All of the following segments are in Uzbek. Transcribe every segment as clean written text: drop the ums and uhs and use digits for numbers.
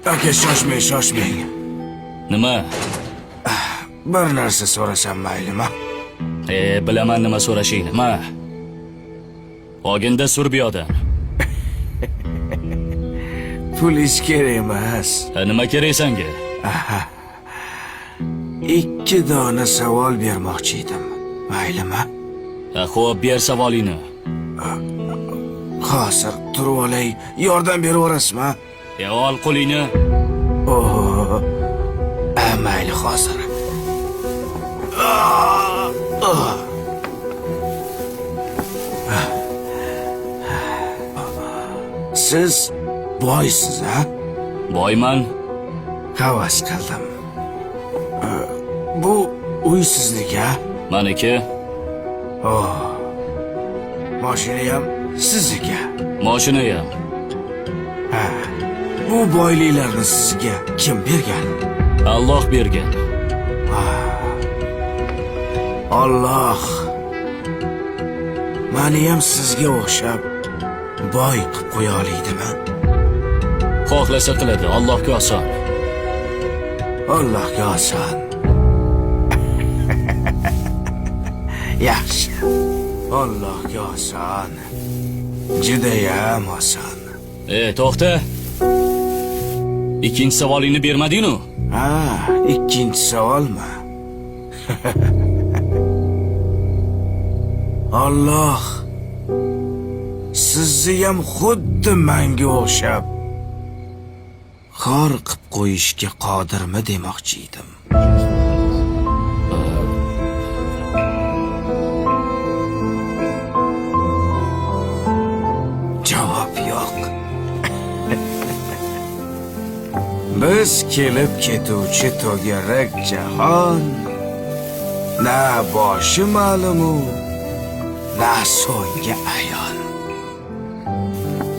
Aka, shoshmang. Nima? Bir narsa so'rasam maylimi? Bilaman nima so'rashingni. Ma. Oginda sur bu yoqdan. Pul hech kerak emas. Nima kerak senga? 2 dona savol bermoqchi edim. Maylimi? Xo'p, ber savolingni. Hozir turib olay, yordam berib o'rasizmi? Ol qo'lingni. Mayli hozir. Siz boysiz, ha? Boyman. Havas qildim. Bu uy sizniki, ha? Meniki. Mashina ham sizniki. Mashina ham. Bu boyliklarni sizga kim bergan? Alloh bergan. Alloh meni ham sizga o'xshab boy qilib qo'ya olaydimi? Xohlasa qiladi, Allohga oson. Allohga oson. Yaxshi. Allohga oson. Judayam oson. To'xta. Ikkinchi savolingni bermading-ku? Ikkinchi savolmi? Alloh sizni ham xuddi menga o'xshab xor qilib qo'yishga qodirmi demoqchi edim. Javob yo'q. Biz kelib ketuvchi to'garak jahon na boshi ma'lumu, na so'nggi ayon.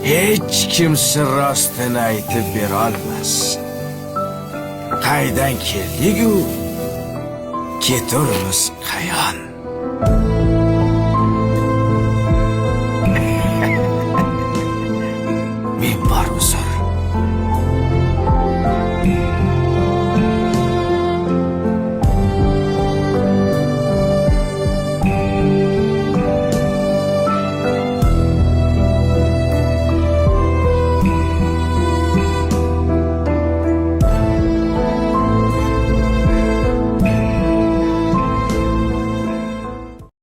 Hech kim sir rostini aytib bera olmas. Qaydan keldik-u, keturmiz qayon?